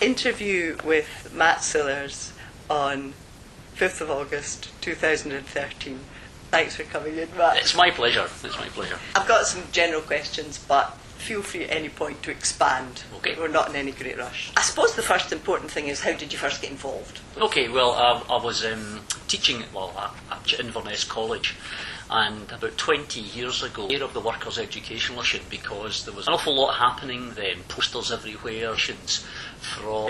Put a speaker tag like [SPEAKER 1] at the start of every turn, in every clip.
[SPEAKER 1] Interview with Matt Sillars on 5th of August 2013. Thanks for coming in, Matt.
[SPEAKER 2] It's my pleasure.
[SPEAKER 1] I've got some general questions, but feel free at any point to expand.
[SPEAKER 2] Okay.
[SPEAKER 1] We're not in any great rush. I suppose the first important thing is, how did you first get involved?
[SPEAKER 2] Okay, well, I was teaching at Inverness College, and about 20 years ago, I of the Workers' Education Mission, because there was an awful lot happening then, posters everywhere, from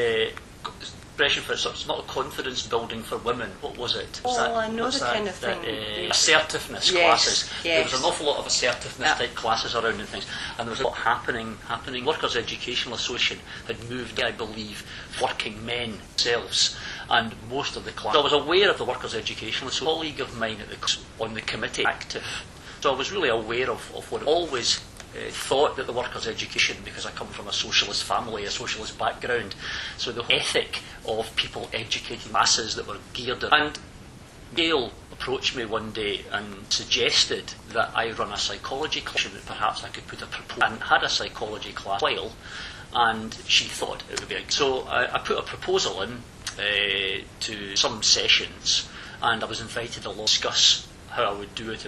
[SPEAKER 2] expression for it's not a confidence building for women. What was it?
[SPEAKER 1] I know the kind of thing.
[SPEAKER 2] Assertiveness classes. There was an awful lot of assertiveness type classes around and things, and there was a lot happening. Workers' Educational Association had moved, I believe, working men themselves, and most of the class. So I was aware of the Workers' Educational Association. A colleague of mine on the committee active, so I was really aware of what it always. Thought that the workers' education, because I come from a socialist family, a socialist background, so the ethic of people educating masses that were geared. And Gail approached me one day and suggested that I run a psychology class, that perhaps I could put a proposal. And had a psychology class while, and she thought it would be. So I put a proposal in to some sessions, and I was invited along to discuss how I would do it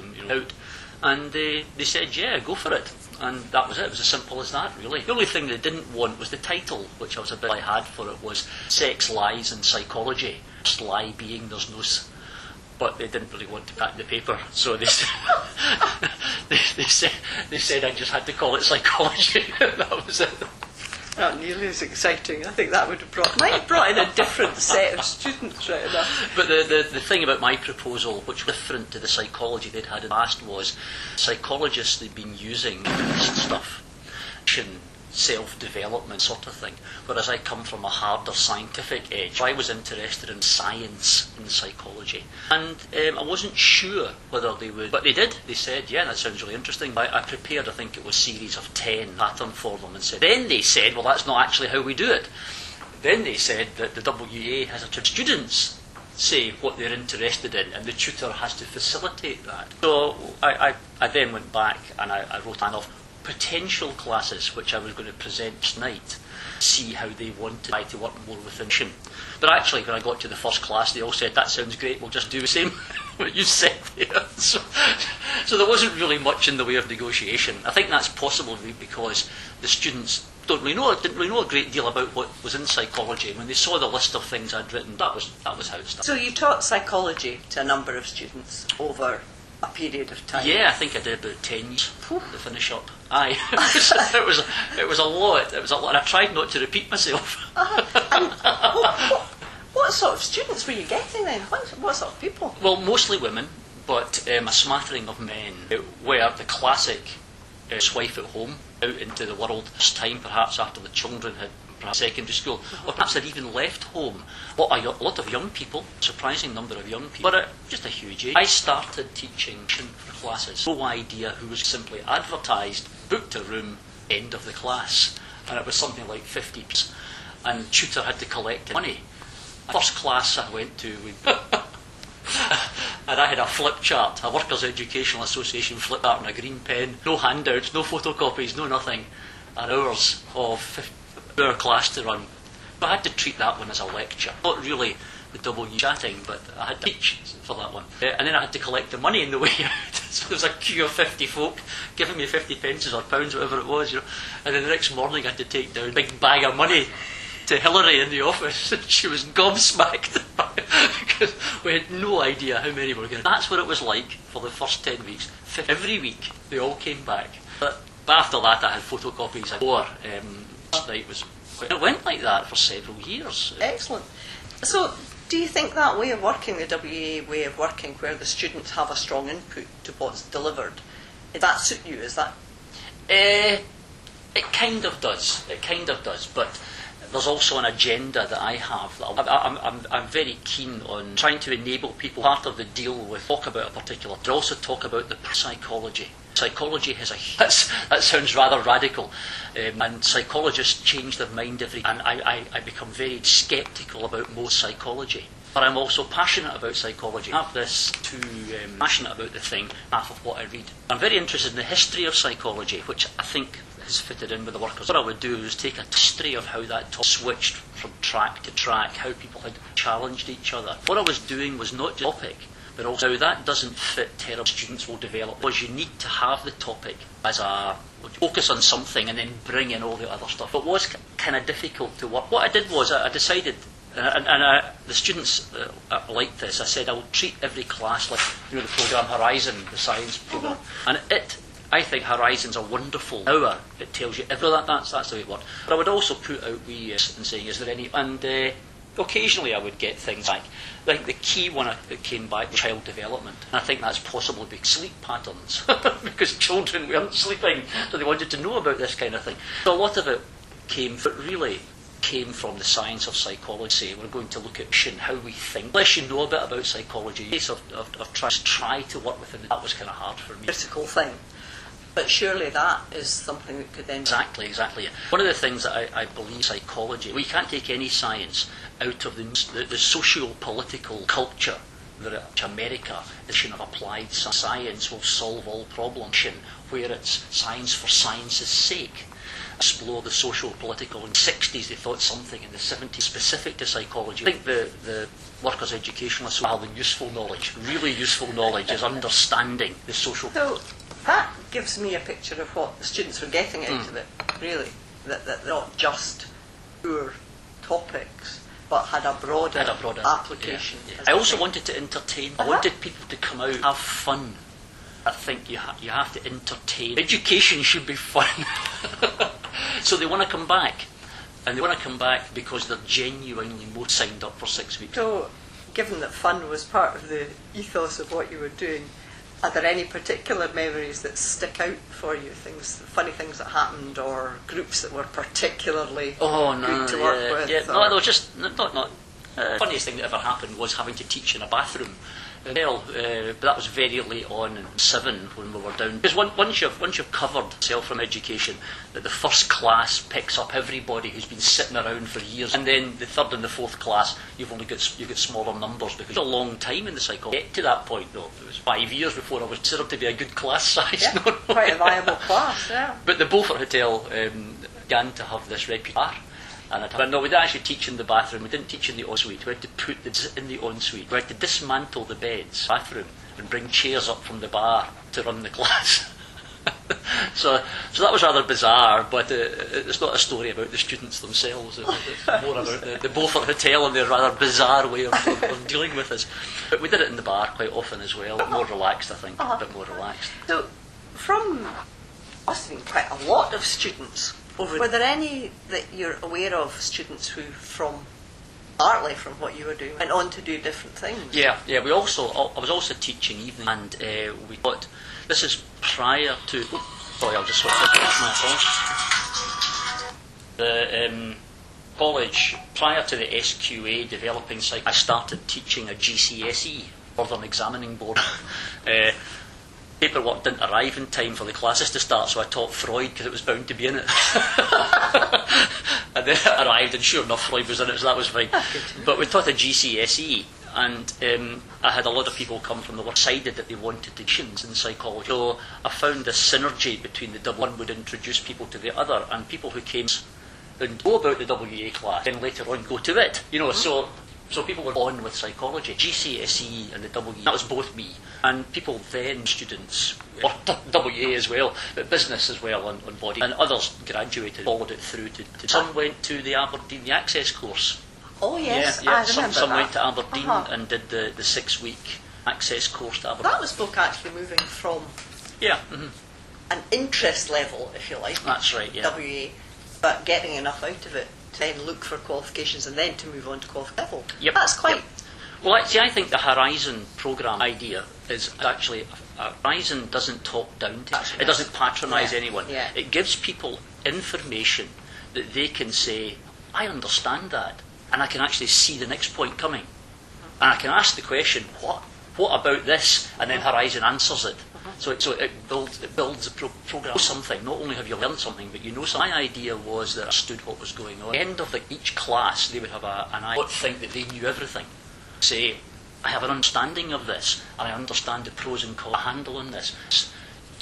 [SPEAKER 2] and they said, yeah, go for it. And that was it. It was as simple as that, really. The only thing they didn't want was the title, which I had for it was Sex, Lies and Psychology. First lie being there's no... But they didn't really want to back the paper, so they said, they said I just had to call it psychology. That was it.
[SPEAKER 1] Not nearly as exciting. I think that would have might have brought in a different set of students, right enough.
[SPEAKER 2] But the thing about my proposal, which was different to the psychology they'd had in the past, was psychologists had been using this stuff, self-development sort of thing, whereas I come from a harder scientific edge. I was interested in science and psychology, and I wasn't sure whether they would, but they did. They said, yeah, that sounds really interesting. I prepared, I think it was a series of 10 pattern for them, and then they said, well, that's not actually how we do it. Then they said that the WEA has students say what they're interested in, and the tutor has to facilitate that. So I then went back and I wrote an of potential classes which I was going to present tonight, see how they wanted to work more with mission. But actually, when I got to the first class, they all said, that sounds great, we'll just do the same what you said there. So there wasn't really much in the way of negotiation. I think that's possible because the students didn't really know a great deal about what was in psychology. When they saw the list of things I'd written, that was how it started. So
[SPEAKER 1] you taught psychology to a number of students over a period of time?
[SPEAKER 2] Yeah, I think I did about 10 years to finish up. Aye. it was a lot. And I tried not to repeat myself.
[SPEAKER 1] What sort of students were you getting then? What sort of people?
[SPEAKER 2] Well, mostly women, but a smattering of men, where the classic wife at home, out into the world this time, perhaps after the children had perhaps secondary school, or perhaps had even left home. A lot of young people, surprising number of young people, but just a huge age. I started teaching for classes. No idea who was, simply advertised, booked a room, end of the class. And it was something like 50 people. And tutor had to collect money. First class I went to, and I had a flip chart, a Workers' Educational Association flip chart and a green pen, no handouts, no photocopies, no nothing, and hours of 50-hour class to run. But I had to treat that one as a lecture. Not really the double chatting, but I had to teach for that one. And then I had to collect the money in the way out. So there was a queue of 50 folk giving me 50 pences or pounds, whatever it was, And then the next morning I had to take down a big bag of money to Hilary in the office. She was gobsmacked because we had no idea how many were going to. That's what it was like for the first 10 weeks. Every week they all came back. But after that I had photocopies. It went like that for several years.
[SPEAKER 1] Excellent. So do you think that way of working, the WEA way of working, where the students have a strong input to what's delivered, does that suit you? Is that?
[SPEAKER 2] It kind of does. But there's also an agenda that I have. I'm very keen on trying to enable people. Part of the deal with talk about a particular, but also talk about the psychology. Psychology has that sounds rather radical, and psychologists change their mind and I become very sceptical about most psychology. But I'm also passionate about psychology. I have this passionate about the thing, half of what I read. I'm very interested in the history of psychology, which I think has fitted in with the workers. What I would do is take a history of how that switched from track to track, how people had challenged each other. What I was doing was not just topic, but also how that doesn't fit terrible students will develop. Because you need to have the topic as a focus on something and then bring in all the other stuff. It was kind of difficult to work. What I did was I decided, the students liked this. I said I will treat every class like the programme Horizon, the science programme, and I think Horizon's a wonderful hour. It tells you everything. That's the way it worked. But I would also put out and saying, is there any? And occasionally I would get things like, I think the key one that came back was child development. And I think that's possibly because sleep patterns, because children weren't sleeping, so they wanted to know about this kind of thing. So a lot of it came from the science of psychology. We're going to look at how we think. Unless you know a bit about psychology, of try to work within it. That was kind of hard for me.
[SPEAKER 1] Critical thing. But surely that is something that could then...
[SPEAKER 2] Exactly. One of the things that I believe psychology, we can't take any science out of the socio-political culture that America is of applied science will solve all problems, where it's science for science's sake. Explore the social-political. In the 60s they thought something, in the 70s specific to psychology. I think the workers' educationalists will have useful knowledge, really useful knowledge, is understanding the social...
[SPEAKER 1] So that gives me a picture of what the students were getting out of it, really. That they're not just poor topics, but had a broader application.
[SPEAKER 2] Yeah. I also wanted to entertain. I wanted people to come out, have fun. I think you have to entertain. Education should be fun. So they want to come back. And they want to come back because they're genuinely more signed up for 6 weeks.
[SPEAKER 1] So, given that fun was part of the ethos of what you were doing, are there any particular memories that stick out for you? Funny things that happened, or groups that were particularly good to work with?
[SPEAKER 2] Yeah, no, just not. Funniest thing that ever happened was having to teach in a bathroom. But that was very late on in 7 when we were down. Because once you've covered self from education, that the first class picks up everybody who's been sitting around for years, and then the third and the fourth class you get smaller numbers, because it's a long time in the psychology. To get to that point though, it was 5 years before I was considered to be a good class size.
[SPEAKER 1] Yeah, quite a viable class. Yeah.
[SPEAKER 2] But the Beaufort Hotel began to have this reputation. But no, we didn't actually teach in the bathroom. We didn't teach in the ensuite. We had to put in the ensuite. We had to dismantle the beds, bathroom, and bring chairs up from the bar to run the class. So that was rather bizarre, but it's not a story about the students themselves. It's more about the Beaufort Hotel and their rather bizarre way of dealing with us. But we did it in the bar quite often as well. A bit more relaxed, I think. A bit more relaxed.
[SPEAKER 1] So, must have been quite a lot of students. Were there any that you're aware of, students who, partly from what you were doing, went on to do different things? Yeah. I was also teaching evening, and we thought, this is prior to... Sorry, I'll just switch this off. The college, prior to the SQA developing cycle, I started teaching a GCSE, Northern Examining Board. Paperwork didn't arrive in time for the classes to start, so I taught Freud because it was bound to be in it. And then it arrived, and sure enough, Freud was in it, so that was fine. But we taught a GCSE, and I had a lot of people come from the work decided that they wanted teachings in psychology. So I found this synergy between one would introduce people to the other, and people who came and know about the WA class, then later on go to it. So people were on with psychology, GCSE and the WA. That was both me. And people then, students, or WA as well, but business as well on body. And others graduated, followed it through to some went to the Aberdeen, the Access course. Oh yes,
[SPEAKER 2] I remember some
[SPEAKER 1] that.
[SPEAKER 2] Went to Aberdeen and did the 6-week Access course to Aberdeen.
[SPEAKER 1] That was folk actually moving from an interest level, if you like.
[SPEAKER 2] That's right, yeah.
[SPEAKER 1] WA, but getting enough out of it to then look for qualifications and then to move on to qualification level.
[SPEAKER 2] Yep.
[SPEAKER 1] That's quite...
[SPEAKER 2] Yep. Well, actually, I think the Horizon programme idea is actually, Horizon doesn't talk down to it. It doesn't patronise anyone.
[SPEAKER 1] Yeah.
[SPEAKER 2] It gives people information that they can say, I understand that, and I can actually see the next point coming. And I can ask the question, what about this? And then Horizon answers it. So it builds a programme something. Not only have you learned something, but you know something. My idea was that I understood what was going on. At the end of each class, they would have an idea, think that they knew everything. Say, I have an understanding of this, and I understand the pros and cons, handle on this.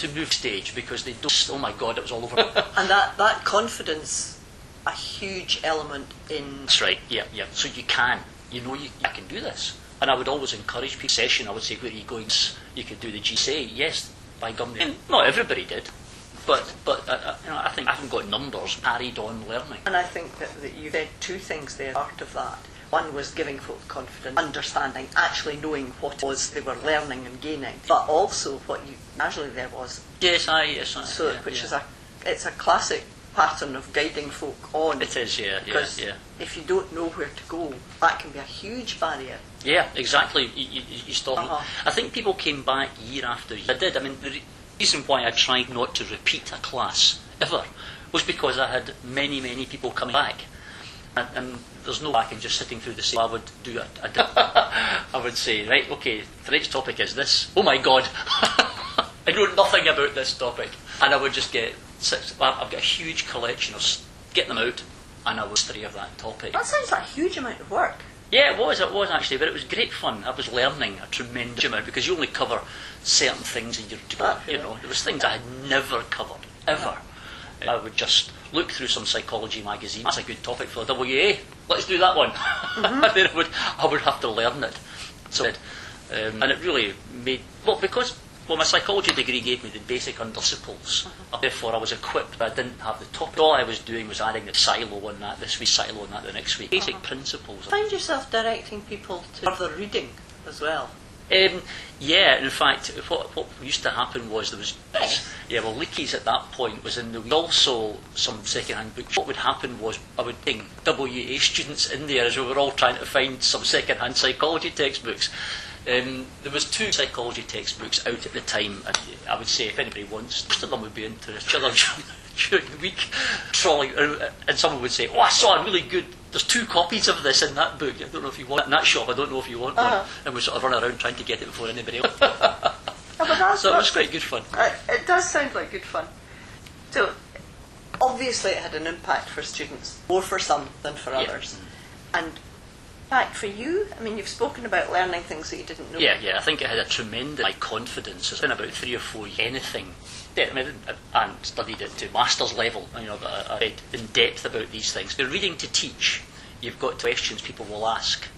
[SPEAKER 1] to move stage because they don't, oh my God, it was all over.
[SPEAKER 3] And that confidence, a huge element in...
[SPEAKER 1] That's right, yeah. So you can, you can do this. And I would always encourage people, session, I would say, where are you going? You could do the GCSE, yes, by gum. And not everybody did. But I think I haven't got numbers, carried on learning.
[SPEAKER 3] And I think that you said two things there, part of that. One was giving folk confidence, understanding, actually knowing what it was they were learning and gaining. But also what you casually there was.
[SPEAKER 1] Yes,
[SPEAKER 3] So, which is it's a classic pattern of guiding folk on.
[SPEAKER 1] It is,
[SPEAKER 3] because if you don't know where to go, that can be a huge barrier.
[SPEAKER 1] Yeah, exactly. You stop. I think people came back year after year. I did. I mean, the reason why I tried not to repeat a class ever was because I had many people coming back. And there's no back in just sitting through the same. I would do I would say, right, okay, tonight's topic is this. Oh my God, I know nothing about this topic. And I would just get I've got a huge collection of get them out, and I would study of that topic.
[SPEAKER 3] That sounds like a huge amount of work.
[SPEAKER 1] Yeah, it was actually, but it was great fun. I was learning a tremendous amount because you only cover certain things in your degree. There was things I had never covered, ever. I would just look through some psychology magazine. That's a good topic for the WA. Let's do that one. And then I would have to learn it. So, and it really made because my psychology degree gave me the basic principles. Therefore, I was equipped, but I didn't have the topic. All I was doing was adding the silo on that this week, silo on that the next week. Basic principles.
[SPEAKER 3] Find yourself directing people to further reading as well.
[SPEAKER 1] Yeah, in fact, what used to happen was there was Leakey's at that point was in the also some second-hand books. What would happen was I would bring WA students in there as we were all trying to find some second-hand psychology textbooks. There was 2 psychology textbooks out at the time, and I would say if anybody wants, most of them would be interested during the week, trawling, and someone would say, "Oh, I saw a really good. There's 2 copies of this in that book. I don't know if you want it in that shop. I don't know if you want one." And we sort of run around trying to get it before anybody else. So it was quite good fun.
[SPEAKER 3] It does sound like good fun. So obviously it had an impact for students, more for some than for others. And impact for you? I mean, you've spoken about learning things that you didn't know.
[SPEAKER 1] Yeah. I think it had a tremendous confidence. It's been about 3 or 4 years. Anything. I studied it to master's level. I read in depth about these things. You're reading to teach. You've got questions people will ask.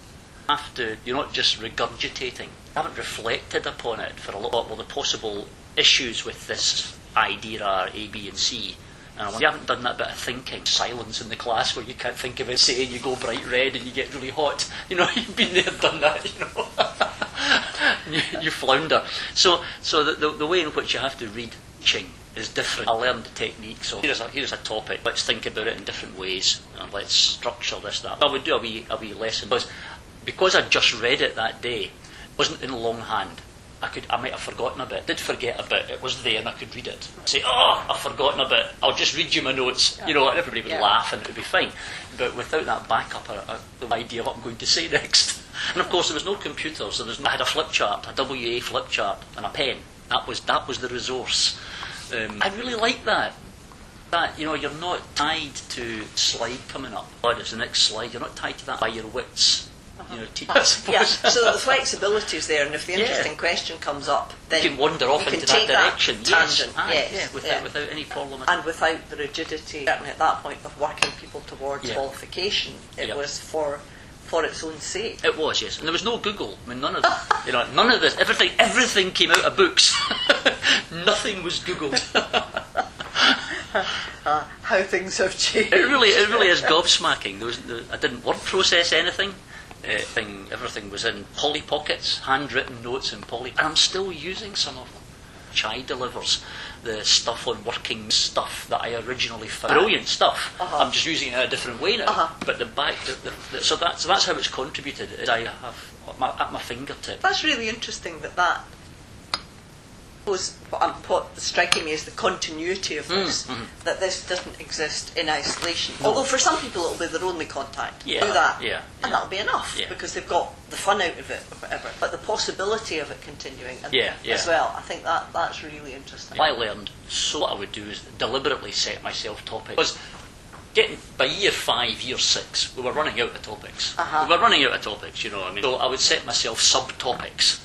[SPEAKER 1] You're not just regurgitating. You haven't reflected upon it for a lot. Well, the possible issues with this idea are A, B, and C. And you haven't done that bit of thinking, silence in the class where you can't think of it, saying you go bright red and you get really hot. You've been there, done that. You flounder. So the way in which you have to read teaching is different. I learned the technique. So here's a topic. Let's think about it in different ways, and let's structure this, that. I would do a wee lesson because I'd just read it that day. It wasn't in longhand. I might have forgotten a bit. Did forget a bit. It was there and I could read it. Say, I've forgotten a bit. I'll just read you my notes. And everybody would laugh and it would be fine. But without that backup, the idea of what I'm going to say next. And of course, there was no computers. I had a flip chart, a WA flip chart, and a pen. That was the resource. I really like that. You're not tied to slide coming up. It's the next slide. You're not tied to that by your wits.
[SPEAKER 3] So the flexibility is there, and if the interesting question comes up, then
[SPEAKER 1] you can wander off into that direction.
[SPEAKER 3] Tangent,
[SPEAKER 1] without any problem.
[SPEAKER 3] And without the rigidity, certainly at that point, of working people towards qualification. It was for its own sake.
[SPEAKER 1] It was, yes. And there was no Google. I mean, none of none of this. Everything came out of books. Nothing was Googled.
[SPEAKER 3] How things have changed.
[SPEAKER 1] It really is gobsmacking. I didn't word process anything. Everything was in Polly Pockets, handwritten notes in Polly, and I'm still using some of them. Chai delivers the stuff on working stuff that I originally found. Brilliant stuff. I'm just using it in a different way now. But so that's how it's contributed. Is I have at my fingertip.
[SPEAKER 3] That's really interesting. That was what's striking me is the continuity of this. That this doesn't exist in isolation. No. Although for some people it'll be their only contact. Do that, and that'll be enough because they've got the fun out of it or whatever. But the possibility of it continuing as well, I think that's really interesting.
[SPEAKER 1] I learned. So what I would do is deliberately set myself topics. Because by year 5, year 6, we were running out of topics. We were running out of topics, So I would set myself subtopics.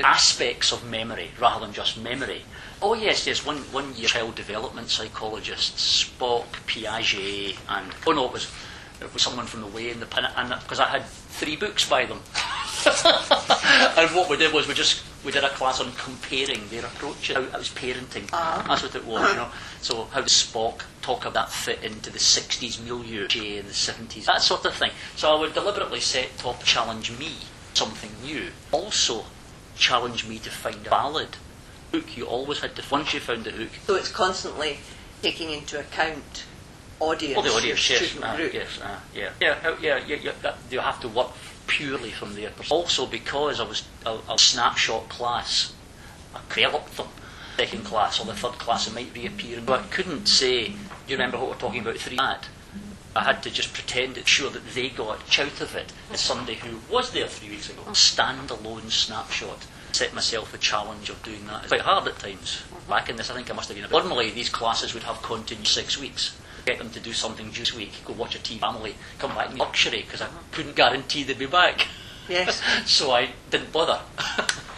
[SPEAKER 1] aspects of memory rather than just memory. Oh yes, one year child development psychologists, Spock, Piaget, and it was someone from the way in the pin, and because I had 3 books by them. And what we did was we did a class on comparing their approaches. How it was parenting. That's what it was, So how does Spock talk about that fit into the 60s milieu, Jay in the 70s, that sort of thing. So I would deliberately set top challenge me, something new. Also challenge me to find a valid hook. You always had to, once you found the hook.
[SPEAKER 3] So it's constantly taking into account audience.
[SPEAKER 1] Well, the audience, yes,
[SPEAKER 3] group.
[SPEAKER 1] You have to work purely from their perspective. Also, because I was a snapshot class, I developed them. Second class or the third class, it might reappear. But I couldn't say, do you remember what we're talking about 3? I had to just pretend it's sure that they got out of it as somebody who was there 3 weeks ago. Stand-alone snapshot. Set myself the challenge of doing that. It's quite hard at times. Back in this, I think I must have been. Normally, these classes would have continued 6 weeks. Get them to do something this week, go watch a TV family, come back in luxury, because I couldn't guarantee they'd be back.
[SPEAKER 3] Yes.
[SPEAKER 1] So I didn't bother.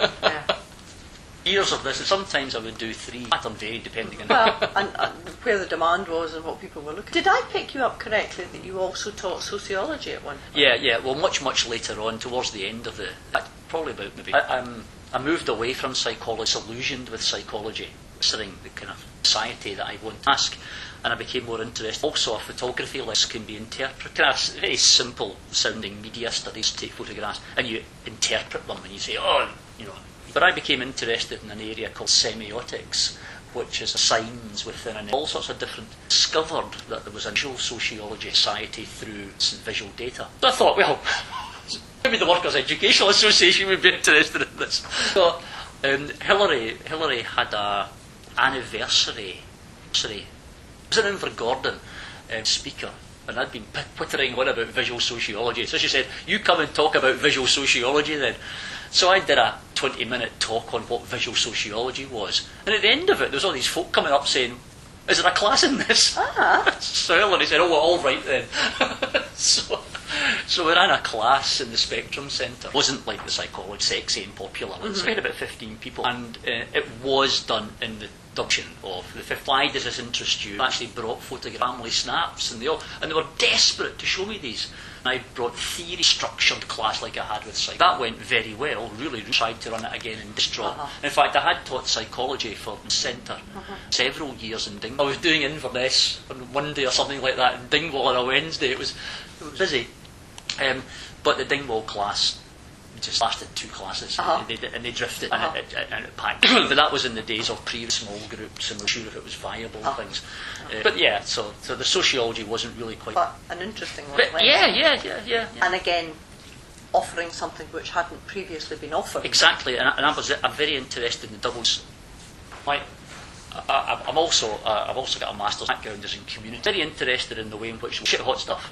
[SPEAKER 3] Yeah.
[SPEAKER 1] Years of this, and sometimes I would do 3. Pattern varied depending on
[SPEAKER 3] and where the demand was and what people were looking. Did I pick you up correctly that you also taught sociology at one point?
[SPEAKER 1] Yeah. Well, much later on, towards the end of probably about maybe. I moved away from psychology, disillusioned with psychology, considering the kind of society that I want to ask, and I became more interested. Also, a photography list can be interpreted. Very simple sounding media studies, take photographs, and you interpret them, and you say, But I became interested in an area called semiotics, which is signs within all sorts of different. Discovered that there was a visual sociology society through some visual data. So I thought, well, maybe the Workers' Educational Association would be interested in this. So Hillary had a anniversary. It was an Invergordon speaker, and I'd been twittering on about visual sociology. So she said, "You come and talk about visual sociology then." So I did a 20-minute talk on what visual sociology was, and at the end of it, there was all these folk coming up saying, "Is there a class in this?" So Hillary said, "Oh, well, all right then." So we ran a class in the Spectrum Centre. It wasn't like the psychology, sexy and popular. We had about 15 people, and it was done in the induction of the fifth. Why does this interest you? I actually brought family snaps, and they were desperate to show me these. And I brought theory-structured class like I had with psych. That went very well. Really tried to run it again in Distro. In fact, I had taught psychology for the centre several years in Dingwall. I was doing Inverness on Monday or something like that in Dingwall on a Wednesday. It was busy. But the Dingwall class just lasted 2 classes, and they drifted, and it packed. But that was in the days of pre-small groups, and we weren't sure if it was viable and things. But yeah, so the sociology wasn't really quite.
[SPEAKER 3] But an interesting one.
[SPEAKER 1] But yeah.
[SPEAKER 3] And again, offering something which hadn't previously been offered.
[SPEAKER 1] Exactly, and I'm very interested in the doubles. I've also got a master's background as in community. Very interested in the way in which shit hot stuff.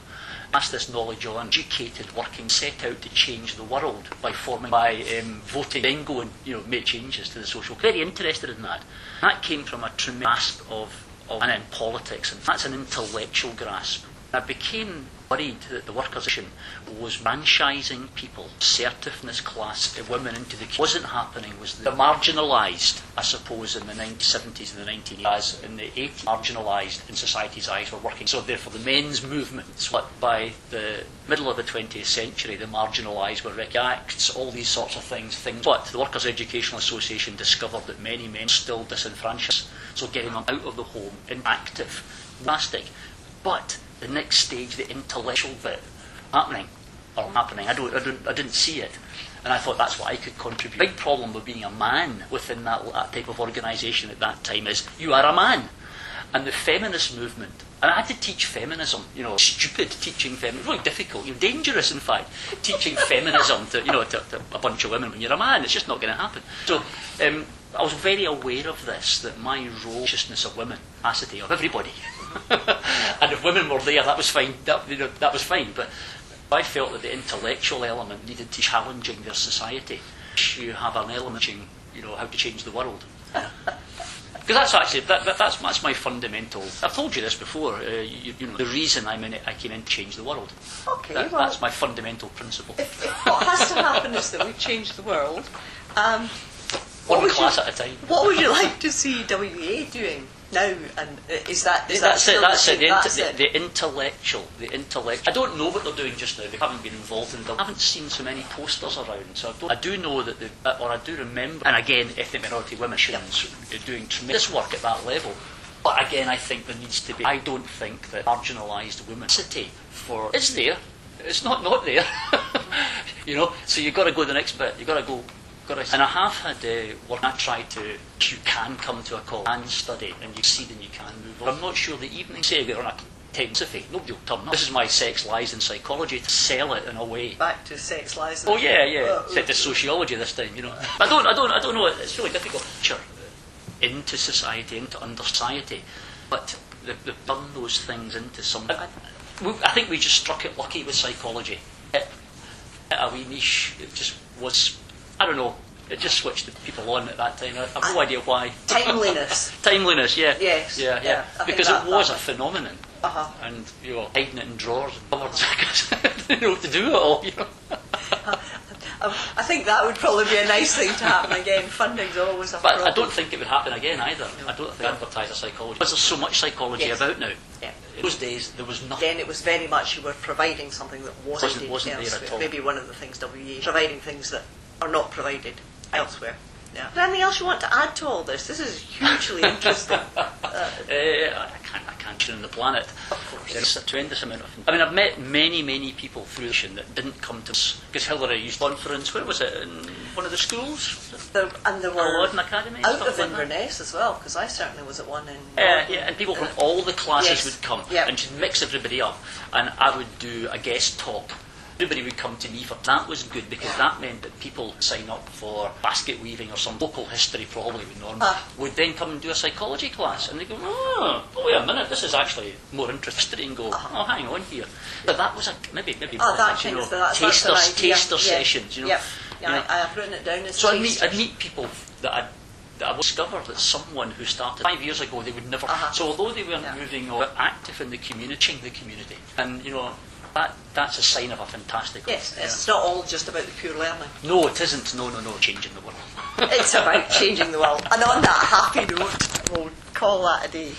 [SPEAKER 1] Pass this knowledge on. Educated, working, set out to change the world by voting, then go and make changes to the social. Very interested in that. That came from a tremendous grasp of and in politics, and that's an intellectual grasp. I became worried that the workers' association was franchising people, assertiveness class, women into the wasn't happening. Was the marginalised, I suppose, in the 1970s and the 1980s, as in the 80s, marginalised in society's eyes were working. So therefore, the men's movements. But by the middle of the 20th century, the marginalised were Rick Acts, all these sorts of things. But the Workers' Educational Association discovered that many men still disenfranchised. So getting them out of the home, inactive, plastic, but the next stage, the intellectual bit, happening. I didn't see it, and I thought that's what I could contribute. The big problem with being a man within that type of organisation at that time is you are a man, and the feminist movement. And I had to teach feminism. Stupid teaching feminism, really difficult. Dangerous, in fact, teaching feminism to a bunch of women when you're a man. It's just not going to happen. So I was very aware of this, that my role, consciousness of women, capacity of everybody. And if women were there, that was fine. That was fine. But I felt that the intellectual element needed to challenging their society. You have an element, how to change the world. Because that's actually that's my fundamental. I've told you this before. The reason I came in to change the world.
[SPEAKER 3] Okay,
[SPEAKER 1] that's my fundamental principle.
[SPEAKER 3] If what has to happen is that we change the world,
[SPEAKER 2] One class at a time.
[SPEAKER 3] What would you like to see WA doing now? And
[SPEAKER 2] that's it. The intellectual. I don't know what they're doing just now. They haven't been involved in it. I haven't seen so many posters around. So I do know that, I do remember. And again, ethnic minority women doing tremendous work at that level. But again, I think there needs to be. I don't think that marginalised women city for it's there. It's not there. So you've got to go the next bit. You've got to go. And I have had work. I tried to. You can come to a college and study, and you see, then you can move on. I'm not sure the evening. Say you're on a intensity, nobody will turn up. This is my sex, lies, and psychology to sell it in a way.
[SPEAKER 3] Back to sex, lies.
[SPEAKER 2] Oh yeah. Set to sociology this time. I don't know. It's really difficult. Sure, into society, into under society, but they've done those things into something. I think we just struck it lucky with psychology. A wee niche. It just was. I don't know. It just switched the people on at that time. I have no idea why.
[SPEAKER 3] Timeliness.
[SPEAKER 2] Timeliness, yeah.
[SPEAKER 3] Yes.
[SPEAKER 2] Yeah. Because it was a phenomenon.
[SPEAKER 3] Uh-huh.
[SPEAKER 2] And, hiding it in drawers and cupboards. I didn't know what to do it all,
[SPEAKER 3] I think that would probably be a nice thing to happen again. Funding's always a problem.
[SPEAKER 2] But I don't think it would happen again either. No. I don't think advertise a psychology. Because there's so much psychology about now.
[SPEAKER 3] Yeah.
[SPEAKER 2] In those days, there was nothing.
[SPEAKER 3] Then it was very much you were providing something that wasn't
[SPEAKER 2] there at all.
[SPEAKER 3] Maybe one of the things WA providing things that are not provided elsewhere. Yeah. Is there anything else you want to add to all this? This is hugely interesting.
[SPEAKER 2] I can't in the planet. There's a tremendous amount of. I mean, I've met many people through the that didn't come to us because Hillary used conference. Where was it? In one of the schools?
[SPEAKER 3] And there were
[SPEAKER 2] Academy
[SPEAKER 3] out of Inverness as well, because I certainly was at one in.
[SPEAKER 2] And people from all the classes would come,
[SPEAKER 3] yep.
[SPEAKER 2] and she'd mix everybody up, and I would do a guest talk. Everybody would come to me for that. Was good because that meant that people sign up for basket weaving or some local history, probably with normal, would then come and do a psychology class, and they go, oh wait a minute, this is actually more interesting, and go, oh hang on here. But that was maybe taster sessions,
[SPEAKER 3] Yep. I have written it down as.
[SPEAKER 2] So I'd meet people that I discovered that someone who started 5 years ago, they would never. So although they weren't moving or active in the community, and that's a sign of a fantastic.
[SPEAKER 3] Yes, it's not all just about the pure learning.
[SPEAKER 2] No, it isn't. No, changing the world.
[SPEAKER 3] It's about changing the world. And on that happy note, we'll call that a day.